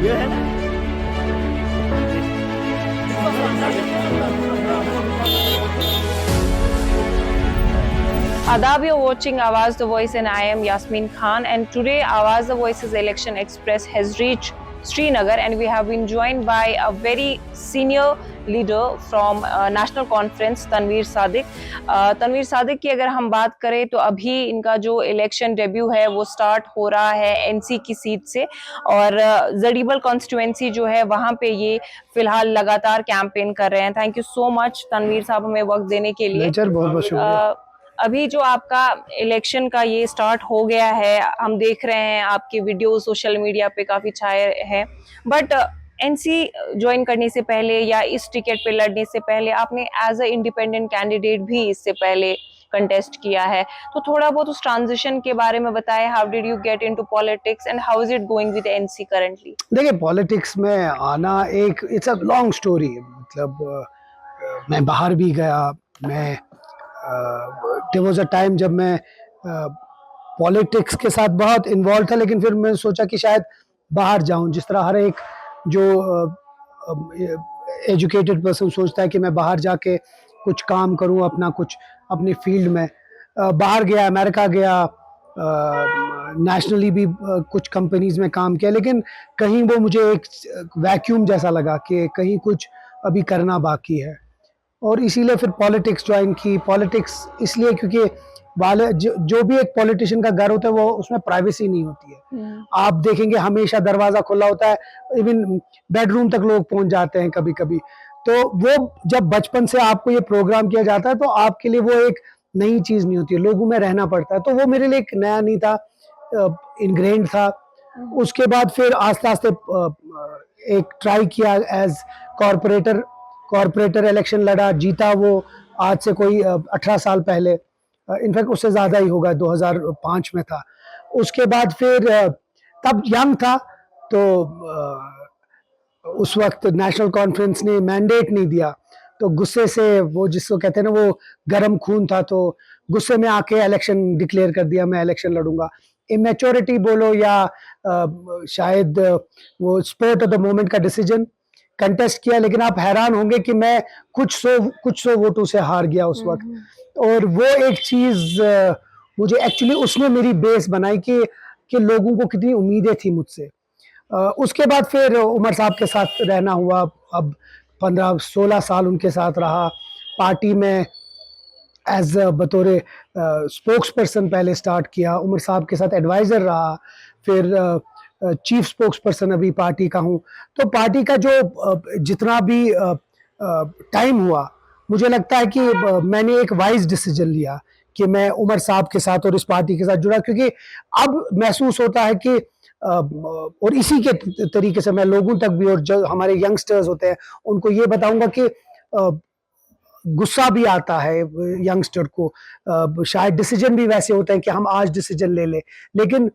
ये है ना। Adab, you're watching Awaz the Voice and I am Yasmin Khan, and today Awaz the Voice's Election Express has reached Srinagar and we have been joined by a very senior leader from National Conference, Tanveer Sadiq. Tanveer Sadiq की अगर हम बात करें तो अभी इनका जो election debut है वो स्टार्ट हो रहा है एनसी की सीट से, और जडीबल कॉन्स्टिट्यूएंसी जो है वहां पे ये फिलहाल लगातार कैंपेन कर रहे हैं। Thank you so much Tanveer साहब हमें वक्त देने के लिए। बहुत बहुत शुक्रिया। अभी जो आपका इलेक्शन का ये स्टार्ट हो गया है, हम देख रहे हैं आपके वीडियो सोशल मीडिया पे काफी छाए हैं, बट एनसी ज्वाइन करने से पहले या इस टिकट पे लड़ने से पहले आपने एज अ इंडिपेंडेंट कैंडिडेट भी इससे पहले कंटेस्ट किया है, तो थोड़ा बहुत उस ट्रांजिशन के बारे में बताएं। How did you get into politics and how is it going with NC currently? देखिए, पॉलिटिक्स में आना एक इट्स अ लॉन्ग स्टोरी। मतलब मैं बाहर भी गया, मैं देयर वाज अ टाइम जब मैं पॉलिटिक्स के साथ बहुत इन्वॉल्व था, लेकिन फिर मैं सोचा कि शायद बाहर जाऊं। जिस तरह हर एक जो एजुकेटेड पर्सन सोचता है कि मैं बाहर जाके कुछ काम करूं, अपना कुछ अपनी फील्ड में। बाहर गया, अमेरिका गया, नेशनली भी कुछ कंपनीज में काम किया, लेकिन कहीं वो मुझे एक वैक्यूम जैसा लगा कि कहीं कुछ अभी करना बाकी है, और इसीलिए फिर पॉलिटिक्स ज्वाइन की। पॉलिटिक्स इसलिए क्योंकि वाले जो भी एक पॉलिटिशियन का घर होता है वो उसमें प्राइवेसी नहीं होती है। आप देखेंगे हमेशा दरवाजा खुला होता है, इवन बेडरूम तक लोग पहुंच जाते हैं कभी कभी। तो वो जब बचपन से आपको ये प्रोग्राम किया जाता है तो आपके लिए वो एक नई चीज नहीं होती है, लोगों में रहना पड़ता है। तो वो मेरे लिए एक नया नहीं था, इनग्रेन्ड था। उसके बाद फिर आस्ते आस्ते एक ट्राई किया एज कॉरपोरेटर इलेक्शन लड़ा, जीता वो आज से कोई 18 साल पहले, इनफैक्ट उससे ज़्यादा ही होगा, 2005 में था। उसके बाद फिर तब यंग था, तो उस वक्त नेशनल कॉन्फ्रेंस ने मैंडेट नहीं दिया, तो गुस्से से, वो जिसको कहते हैं ना, वो गर्म खून था, तो गुस्से में आके इलेक्शन डिक्लेयर कर दिया, मैं इलेक्शन लड़ूंगा। इमेच्योरिटी बोलो या शायद वो स्पोर्ट ऑफ द मोमेंट का डिसीजन, कंटेस्ट किया। लेकिन आप हैरान होंगे कि मैं कुछ सौ वोटों से हार गया उस वक्त। और वो एक चीज मुझे एक्चुअली उसने मेरी बेस बनाई कि लोगों को कितनी उम्मीदें थी मुझसे। उसके बाद फिर उमर साहब के साथ रहना हुआ, अब 15-16 साल उनके साथ रहा। पार्टी में एज बतौर स्पोक्स पर्सन पहले स्टार्ट किया, उमर साहब के साथ एडवाइज़र रहा, फिर चीफ स्पोक्स पर्सन अभी पार्टी का हूँ। तो पार्टी का जो जितना भी टाइम हुआ, मुझे लगता है कि मैंने एक वाइज डिसीजन लिया कि मैं उमर साहब के साथ और इस पार्टी के साथ जुड़ा, क्योंकि अब महसूस होता है कि और इसी के तरीके से मैं लोगों तक भी, और जो हमारे यंगस्टर्स होते हैं उनको ये बताऊंगा कि गुस्सा भी आता है यंगस्टर को, शायद डिसीजन भी वैसे होते हैं कि हम आज डिसीजन ले लें, लेकिन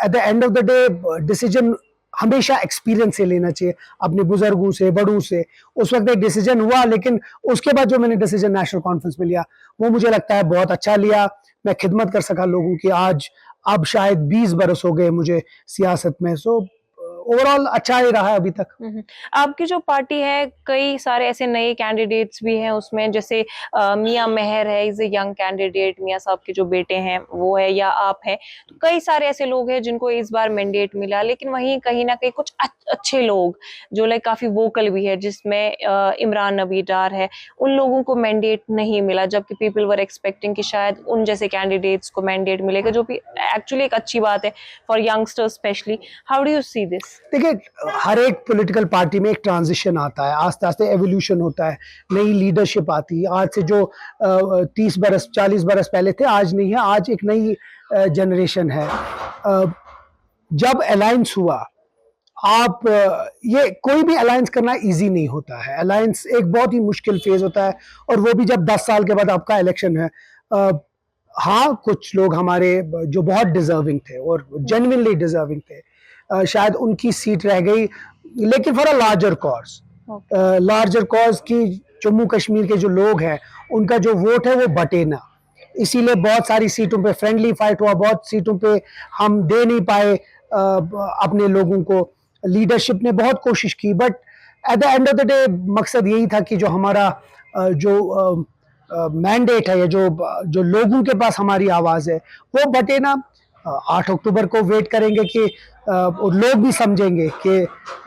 at the end of the day decision हमेशा एक्सपीरियंस से लेना चाहिए, अपने बुजुर्गों से, बड़ों से। उस वक्त एक डिसीजन हुआ, लेकिन उसके बाद जो मैंने डिसीजन नेशनल कॉन्फ्रेंस में लिया वो मुझे लगता है बहुत अच्छा लिया। मैं खिदमत कर सका लोगों की। आज अब शायद 20 बरस हो गए मुझे सियासत में, सो ओवरऑल अच्छा ही रहा अभी तक। आपकी जो पार्टी है, कई सारे ऐसे नए कैंडिडेट्स भी हैं उसमें, जैसे मियां मेहर है, इज ए यंग कैंडिडेट, मियां साहब के जो बेटे हैं वो है, या आप हैं। तो कई सारे ऐसे लोग हैं जिनको इस बार मैंडेट मिला, लेकिन वहीं कहीं ना कहीं कुछ अच्छे लोग जो लाइक काफी वोकल भी है, जिसमें इमरान नबी डार है, उन लोगों को मैंडेट नहीं मिला, जबकि पीपल वर एक्सपेक्टिंग कि शायद उन जैसे कैंडिडेट्स को मैंडेट मिलेगा, जो भी एक्चुअली एक अच्छी बात है for youngsters specially. How do you see this? देखिए, हर एक पॉलिटिकल पार्टी में एक ट्रांजिशन आता है, आस्ते आस्ते एवोल्यूशन होता है, नई लीडरशिप आती है। आज से जो 30 बरस 40 बरस पहले थे, आज नहीं है, आज एक नई जनरेशन है। जब अलायंस हुआ, आप ये कोई भी अलायंस करना इजी नहीं होता है, अलायंस एक बहुत ही मुश्किल फेज होता है, और वो भी जब 10 साल के बाद आपका इलेक्शन है। हाँ, कुछ लोग हमारे जो बहुत डिजर्विंग थे और जेन्युइनली डिजर्विंग थे, शायद उनकी सीट रह गई, लेकिन फॉर अ लार्जर कॉज की जम्मू कश्मीर के जो लोग हैं उनका जो वोट है वो बटे ना, इसीलिए बहुत सारी सीटों पे फ्रेंडली फाइट हुआ, बहुत सीटों पे हम दे नहीं पाए अपने लोगों को, लीडरशिप ने बहुत कोशिश की, but at the end of the day मकसद यही था कि जो हमारा जो मैंडेट है या जो लोगों के पास हमारी आवाज़ है वो बटे ना। 8 अक्टूबर को वेट करेंगे कि और लोग भी समझेंगे कि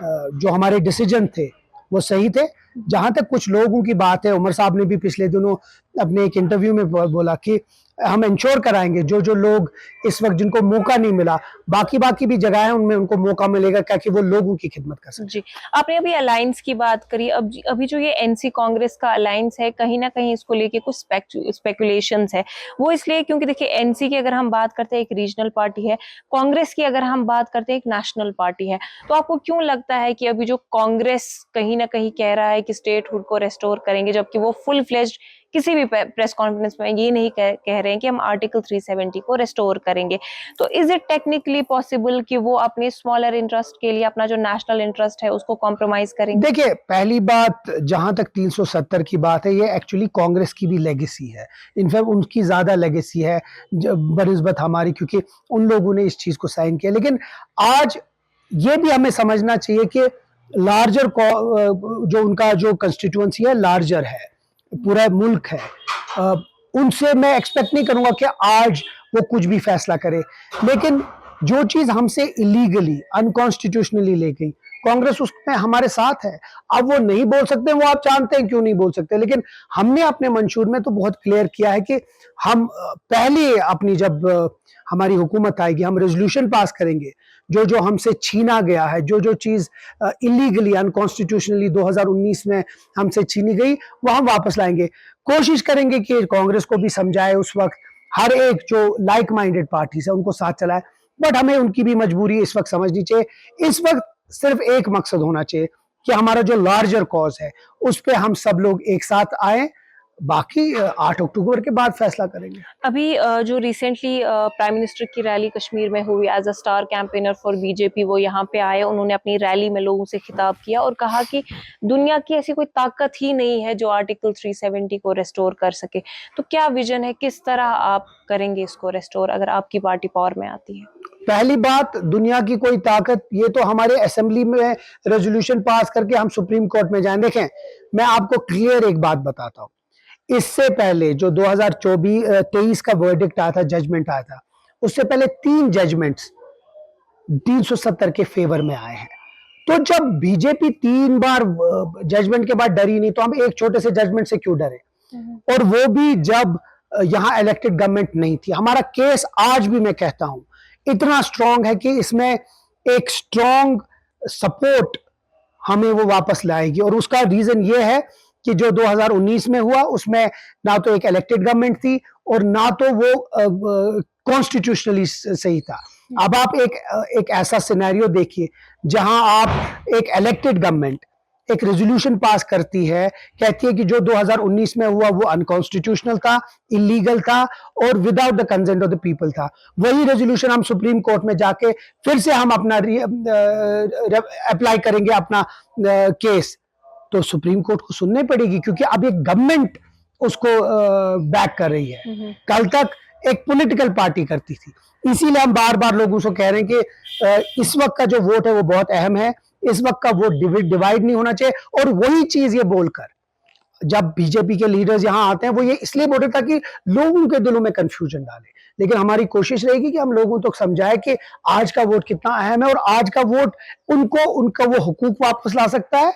जो हमारे डिसीजन थे वो सही थे। जहां तक कुछ लोगों की बात है, उमर साहब ने भी पिछले दिनों अपने एक इंटरव्यू में बोला कि हम इंश्योर कराएंगे जो जो लोग इस वक्त जिनको मौका नहीं मिला, बाकी भी जगह है उनमें उनको मौका मिलेगा, क्या कि वो लोगों की खिदमत कर सके। जी, आपने अभी अलायंस की बात करी। अभी जो ये एनसी कांग्रेस का अलायंस है, कहीं ना कहीं इसको लेके कुछ स्पेकुलेशंस है। वो इसलिए क्योंकि देखिए, एनसी की अगर हम बात करते हैं एक रीजनल पार्टी है, कांग्रेस की अगर हम बात करते हैं एक नेशनल पार्टी है। तो आपको क्यों लगता है कि अभी जो कांग्रेस कहीं ना कहीं कह रहा है कि स्टेटहुड को रेस्टोर करेंगे, जबकि वो फुल फ्लेज्ड किसी भी प्रेस कॉन्फ्रेंस में ये नहीं कह रहे हैं कि हम आर्टिकल 370 को रेस्टोर करेंगे, तो इज इट टेक्निकली पॉसिबल कि वो अपने स्मॉलर इंटरेस्ट के लिए अपना जो नेशनल इंटरेस्ट है उसको कॉम्प्रोमाइज करेंगे? देखिए, पहली बात, जहां तक 370 की बात है, ये एक्चुअली कांग्रेस की भी लेगेसी है। इनफैक्ट उनकी ज्यादा लेगेसी है बनिस्बत हमारी, क्योंकि उन लोगों ने इस चीज को साइन किया। लेकिन आज ये भी हमें समझना चाहिए कि लार्जर जो उनका जो कंस्टिट्यूएंसी है लार्जर है, पूरा मुल्क है। उनसे मैं एक्सपेक्ट नहीं करूंगा कि आज वो कुछ भी फैसला करे, लेकिन जो चीज हमसे इलीगली अनकॉन्स्टिट्यूशनली ले गई, कांग्रेस उसमें हमारे साथ है। अब वो नहीं बोल सकते, वो आप जानते हैं क्यों नहीं बोल सकते, लेकिन हमने अपने मंशूर में तो बहुत क्लियर किया है कि हम पहले अपनी जब हमारी हुकूमत आएगी हम रेजोल्यूशन पास करेंगे, जो जो हमसे छीना गया है, जो जो चीज इलीगली अनकॉन्स्टिट्यूशनली 2019 में हमसे छीनी गई, वो हम वापस लाएंगे। कोशिश करेंगे कि कांग्रेस को भी समझाए, उस वक्त हर एक जो लाइक माइंडेड पार्टी है उनको साथ चलाए, बट हमें उनकी भी मजबूरी इस वक्त समझनी चाहिए। इस वक्त सिर्फ एक मकसद होना चाहिए कि हमारा जो लार्जर कॉज है उस पर हम सब लोग एक साथ आए। बाकी 8 अक्टूबर के बाद फैसला करेंगे। अभी जो रिसेंटली प्राइम मिनिस्टर की रैली कश्मीर में हुई, as a star campaigner for BJP वो यहाँ पे आए, उन्होंने अपनी रैली में लोगों से खिताब किया और कहा कि दुनिया की ऐसी कोई ताकत ही नहीं है जो आर्टिकल 370 को रेस्टोर कर सके। तो क्या विजन है, किस तरह आप करेंगे इसको रेस्टोर अगर आपकी पार्टी पावर में आती है? पहली बात, दुनिया की कोई ताकत, ये तो हमारे असेंबली में रेजोल्यूशन पास करके हम सुप्रीम कोर्ट में जाएं। देखें, मैं आपको क्लियर एक बात बताता हूं, इससे पहले जो 2023 का वर्डिक्ट आया था, जजमेंट आया था, उससे पहले 3 जजमेंट्स 370 के फेवर में आए हैं। तो जब बीजेपी 3 बार जजमेंट के बाद डरी नहीं, तो हम एक छोटे से जजमेंट से क्यों डरे? और वो भी जब यहां इलेक्टेड गवर्नमेंट नहीं थी। हमारा केस आज भी मैं कहता हूं इतना स्ट्रांग है कि इसमें एक स्ट्रांग सपोर्ट हमें वो वापस लाएगी, और उसका रीजन ये है कि जो 2019 में हुआ उसमें ना तो एक इलेक्टेड गवर्नमेंट थी और ना तो वो कॉन्स्टिट्यूशनली सही था। अब आप एक ऐसा सिनेरियो देखिए जहां आप एक इलेक्टेड गवर्नमेंट एक रेजोल्यूशन पास करती है, कहती है कि जो 2019 में हुआ वो अनकॉन्स्टिट्यूशनल था, इलीगल था और without the consent of the people था। वही रेजोल्यूशन हम सुप्रीम कोर्ट में जाके फिर से हम अपना अप्लाई करेंगे अपना केस, तो सुप्रीम कोर्ट को सुननी पड़ेगी, क्योंकि अब एक गवर्नमेंट उसको बैक कर रही है। कल तक एक पॉलिटिकल पार्टी करती थी। इसीलिए हम बार बार लोगों से कह रहे हैं कि इस वक्त का जो वोट है वो बहुत अहम है। इस वक्त का वोट डिवाइड नहीं होना चाहिए। और वही चीज ये बोलकर जब बीजेपी के लीडर्स यहां आते हैं, वो ये इसलिए बोलते ताकि लोगों के दिलों में कंफ्यूजन डाले। लेकिन हमारी कोशिश रहेगी कि हम लोगों तक समझाए कि आज का वोट कितना अहम है, और आज का वोट उनको उनका वो हुकूक वापस ला सकता है,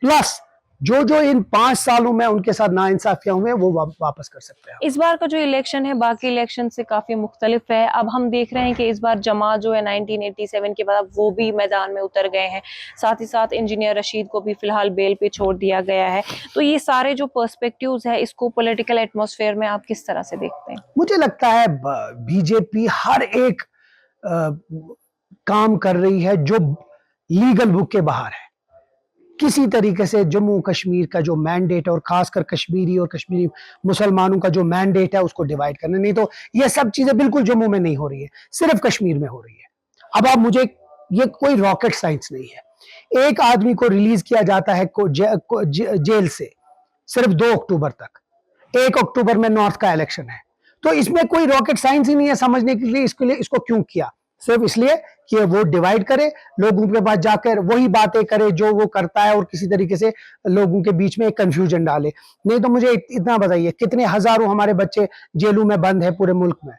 प्लस जो जो इन 5 सालों में उनके साथ नाइंसाफियां हुए वो वापस कर सकते हैं। इस बार का जो इलेक्शन है बाकी इलेक्शन से काफी मुख्तलिफ है। अब हम देख रहे हैं कि इस बार जमात जो है 1987 के बाद वो भी मैदान में उतर गए हैं। साथ ही साथ इंजीनियर रशीद को भी फिलहाल बेल पे छोड़ दिया गया है। तो ये सारे जो पर्सपेक्टिव्स है, इसको पॉलिटिकल एटमॉस्फेयर में आप किस तरह से देखते हैं? मुझे लगता है बीजेपी हर एक काम कर रही है जो लीगल बुक के बाहर है। किसी तरीके से जम्मू कश्मीर का जो मैंडेट है, और खासकर कश्मीरी और कश्मीरी मुसलमानों का जो मैंडेट है, उसको डिवाइड करना, नहीं तो ये सब चीजें बिल्कुल जम्मू में नहीं हो रही है, सिर्फ कश्मीर में हो रही है। अब आप मुझे, ये कोई रॉकेट साइंस नहीं है। एक आदमी को रिलीज किया जाता है जेल से सिर्फ 2 अक्टूबर तक। 1 अक्टूबर में नॉर्थ का इलेक्शन है, तो इसमें कोई रॉकेट साइंस ही नहीं है समझने के लिए इसको क्यों किया। सिर्फ इसलिए कि वो डिवाइड करे, लोगों के पास जाकर वही बातें करे जो वो करता है और किसी तरीके से लोगों के बीच में एक कंफ्यूजन डाले। नहीं तो मुझे इतना बताइए, कितने हजारों हमारे बच्चे जेलों में बंद है पूरे मुल्क में,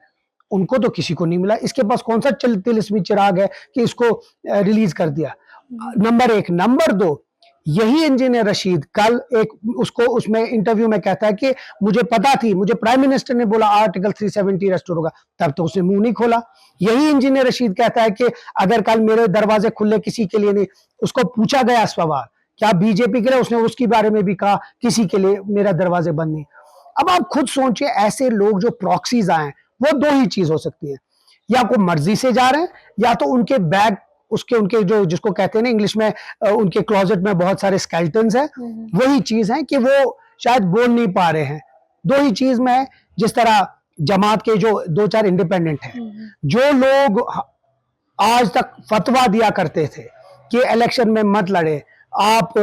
उनको तो किसी को नहीं मिला। इसके पास कौन सा तिलिस्मी चिराग है कि इसको रिलीज कर दिया? नंबर एक। नंबर दो, यही इंजीनियर रशीद कल एक उसको उसमें इंटरव्यू में कहता है कि मुझे पता थी, मुझे प्राइम मिनिस्टर ने बोला आर्टिकल 370 रेस्टोर होगा, तब तो उसने मुंह नहीं खोला। यही इंजीनियर रशीद कहता है कि अगर कल मेरे दरवाजे खुले किसी के लिए नहीं, उसको पूछा गया सवाल क्या बीजेपी के लिए, उसने उसके बारे में भी कहा किसी के लिए मेरा दरवाजे बंद नहीं। अब आप खुद सोचिए, ऐसे लोग जो प्रॉक्सीज आए, वो दो ही चीज हो सकती है, या कोई मर्जी से जा रहे हैं या तो उनके बैग उसके उनके जो जिसको कहते हैं ना इंग्लिश में उनके क्लोजेट में बहुत सारे स्केल्टन्स हैं, वही चीज है कि वो शायद बोल नहीं पा रहे हैं। दो ही चीज में है, जिस तरह जमात के जो दो चार इंडिपेंडेंट हैं, जो लोग आज तक फतवा दिया करते थे कि इलेक्शन में मत लड़े, आप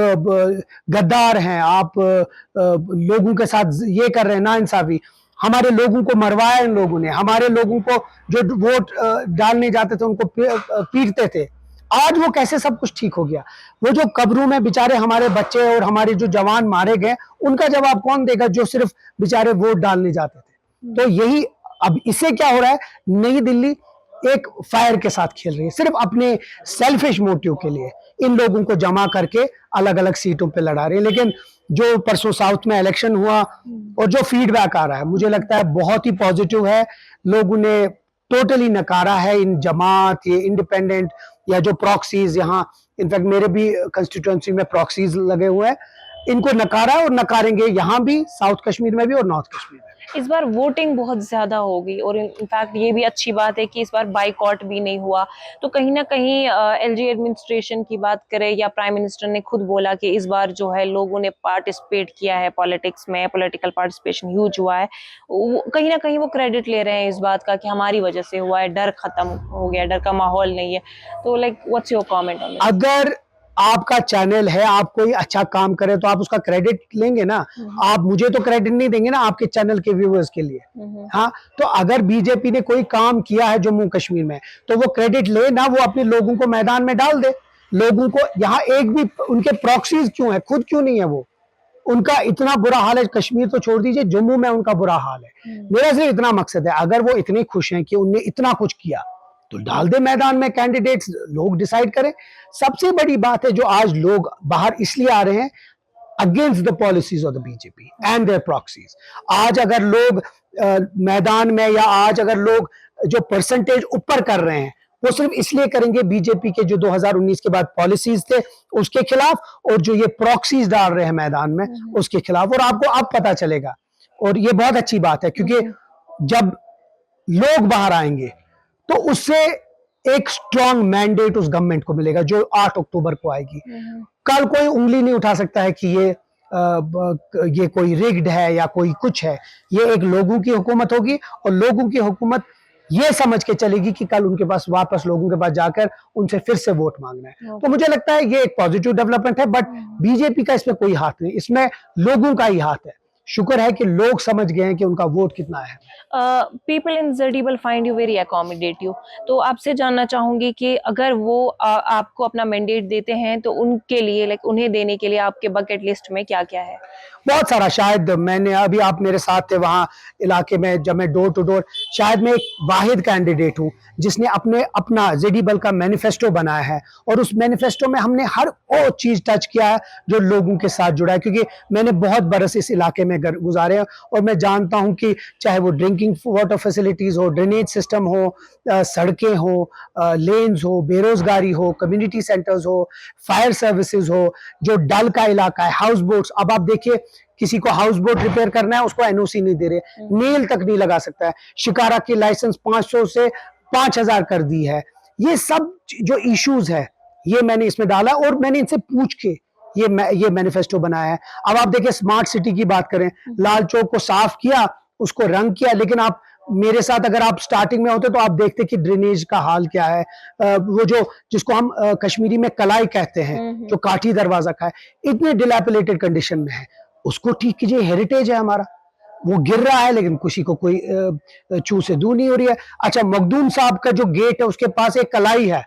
गद्दार हैं, आप लोगों के साथ ये कर रहे हैं नाइंसाफी, हमारे लोगों को मरवाया इन लोगों ने, हमारे लोगों को जो वोट डालने जाते थे उनको पीटते थे, आज वो कैसे सब कुछ ठीक हो गया? वो जो कब्रों में बेचारे हमारे बच्चे और हमारे जो जवान मारे गए, उनका जवाब कौन देगा जो सिर्फ बेचारे वोट डालने जाते थे? तो यही अब इससे क्या हो रहा है, नई दिल्ली एक फायर के साथ खेल रही है, सिर्फ अपने सेल्फिश मोटिव के लिए इन लोगों को जमा करके अलग अलग सीटों पे लड़ा रहे हैं। लेकिन जो परसों साउथ में इलेक्शन हुआ और जो फीडबैक आ रहा है, मुझे लगता है बहुत ही पॉजिटिव है। लोगों ने टोटली नकारा है इन जमात, ये इंडिपेंडेंट या जो प्रॉक्सीज, यहाँ इनफैक्ट मेरे भी कंस्टिट्यूएंसी में प्रॉक्सीज लगे हुए हैं, इनको नकारा और नकारेंगे यहाँ भी, साउथ कश्मीर में भी और नॉर्थ कश्मीर में। इस बार वोटिंग बहुत ज्यादा होगी और इनफैक्ट ये भी अच्छी बात है कि इस बार बाइकॉट भी नहीं हुआ। तो कहीं ना कहीं एलजी एडमिनिस्ट्रेशन की बात करें या प्राइम मिनिस्टर ने खुद बोला कि इस बार जो है लोगों ने पार्टिसिपेट किया है पॉलिटिक्स में, पॉलिटिकल पार्टिसिपेशन ह्यूज हुआ है। कहीं ना कहीं वो क्रेडिट ले रहे हैं इस बात का कि हमारी वजह से हुआ है, डर खत्म हो गया, डर का माहौल नहीं है। तो like what's your comment on this? अगर आपका चैनल है, आप कोई अच्छा काम करे तो आप उसका क्रेडिट लेंगे ना। आप मुझे तो क्रेडिट नहीं देंगे ना आपके चैनल के व्यूअर्स के लिए। हाँ, तो अगर बीजेपी ने कोई काम किया है जम्मू कश्मीर में तो वो क्रेडिट ले ना, वो अपने लोगों को मैदान में डाल दे। लोगों को यहाँ एक भी उनके प्रॉक्सीज क्यों है, खुद क्यों नहीं है वो? उनका इतना बुरा हाल है, कश्मीर तो छोड़ दीजिए, जम्मू में उनका बुरा हाल है। मेरा सिर्फ इतना मकसद है, अगर वो इतने खुश हैं कि उनने इतना कुछ किया तो डाल दे मैदान में कैंडिडेट्स, लोग डिसाइड करें। सबसे बड़ी बात है जो आज लोग बाहर इसलिए आ रहे हैं against the policies of the BJP and their proxies. आज अगर लोग मैदान में, या आज अगर लोग जो परसेंटेज ऊपर कर रहे हैं, वो सिर्फ इसलिए करेंगे बीजेपी के जो 2019 के बाद पॉलिसीज थे उसके खिलाफ, और जो ये प्रॉक्सीज डाल रहे हैं मैदान में उसके खिलाफ। और आपको अब पता चलेगा, और ये बहुत अच्छी बात है, क्योंकि जब लोग बाहर आएंगे तो उससे एक स्ट्रॉन्ग मैंडेट उस गवर्नमेंट को मिलेगा जो 8 अक्टूबर को आएगी। कल कोई उंगली नहीं उठा सकता है कि ये कोई रिग्ड है या कोई कुछ है। ये एक लोगों की हुकूमत होगी, और लोगों की हुकूमत ये समझ के चलेगी कि कल उनके पास वापस लोगों के पास जाकर उनसे फिर से वोट मांगना है। तो मुझे लगता है ये एक पॉजिटिव डेवलपमेंट है, बट बीजेपी का इसमें कोई हाथ नहीं, इसमें लोगों का ही हाथ है। शुक्र है कि लोग समझ गए हैं कि उनका वोट कितना है। पीपल इन जर्डीबल फाइंड यू वेरी अकोमोडेटिव। तो आपसे जानना चाहूंगी कि अगर वो आपको अपना मैंडेट देते हैं तो उनके लिए, लाइक उन्हें देने के लिए आपके बकेट लिस्ट में क्या क्या है? बहुत सारा। शायद मैंने अभी, आप मेरे साथ थे वहां इलाके में जब मैं डोर टू डोर, शायद मैं एक वाहिद कैंडिडेट हूं जिसने अपना जेडीबल का मैनिफेस्टो बनाया है, और उस मैनिफेस्टो में हमने हर वो चीज टच किया है जो लोगों के साथ जुड़ा है। क्योंकि मैंने बहुत बरस इस इलाके में गुजारे हैं, और मैं जानता हूं कि चाहे वो ड्रिंकिंग वाटर फैसिलिटीज हो, ड्रेनेज सिस्टम हो, सड़कें हो, लेन्स हो, बेरोजगारी हो, कम्युनिटी सेंटर्स हो, फायर सर्विसेज हो, जो डल का इलाका है, हाउस बोट्स। अब आप देखिए, किसी को हाउस बोट रिपेयर करना है उसको एनओसी नहीं दे रहे, नेल तक नहीं लगा सकता है। शिकारा की लाइसेंस 500 से 5000 कर दी है। ये सब जो इश्यूज है ये मैंने इसमें डाला, और मैंने इनसे पूछ के ये मैनिफेस्टो बनाया है। अब आप देखिए, स्मार्ट सिटी की बात करें, लाल चौक को साफ किया, उसको रंग किया, लेकिन आप मेरे साथ अगर आप स्टार्टिंग में होते तो आप देखते कि ड्रेनेज का हाल क्या है। वो जो जिसको हम कश्मीरी में कलाई कहते हैं, जो काठी दरवाजा का है, इतने डिलैपिलेटेड कंडीशन में है, उसको ठीक कीजिए। हेरिटेज है हमारा, वो गिर रहा है लेकिन किसी को कोई चू से दूर नहीं हो रही है। अच्छा, मखदूम साहब का जो गेट है उसके पास एक कलाई है,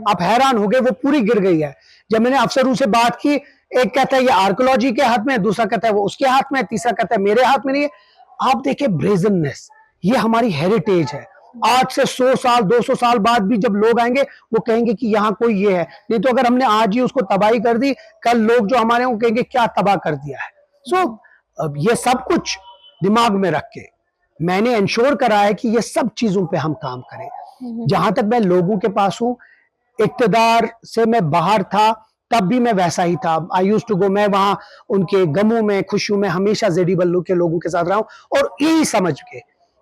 आप हैरान हो गए, वो पूरी गिर गई है। जब मैंने अफसरों से बात की, एक कहता है ये आर्कोलॉजी के हाथ में है, दूसरा कहता है वो उसके हाथ में है, तीसरा कहता है मेरे हाथ में नहीं है। आप देखिए ब्रेजननेस, ये हमारी हेरिटेज है। आज से 100 साल 200 साल बाद भी जब लोग आएंगे वो कहेंगे कि यहाँ कोई ये है। नहीं तो अगर हमने आज ही उसको तबाही कर दी, कल लोग जो हमारे हैं वो कहेंगे क्या तबाह कर दिया है। सो अब ये सब कुछ दिमाग में रख के मैंने इंश्योर करा है कि ये सब चीजों पे हम काम करें। जहां तक मैं लोगों के पास हूं, इक्तदार से मैं बाहर था तब भी मैं वैसा ही था। आई यूज्ड टू गो, मैं वहां उनके गमों में खुशियों में हमेशा जेडी बल्लू के लोगों के साथ रहा हूं, और यही समझ के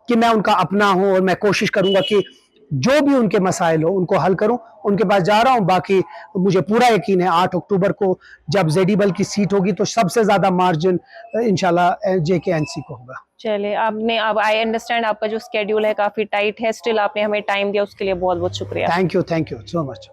कि मैं उनका अपना हूं और मैं कोशिश करूंगा कि जो भी उनके मसाइल हो उनको हल करूं, उनके पास जा रहा हूं। बाकी मुझे पूरा यकीन है 8 अक्टूबर को जब जेडी बल की सीट होगी तो सबसे ज्यादा मार्जिन इंशाल्लाह JKNC को होगा। चलिए, आपने, अब आई अंडरस्टैंड आपका जो स्केड्यूल है काफी टाइट है, स्टिल आपने हमें टाइम दिया, उसके लिए बहुत बहुत शुक्रिया। Thank you so much.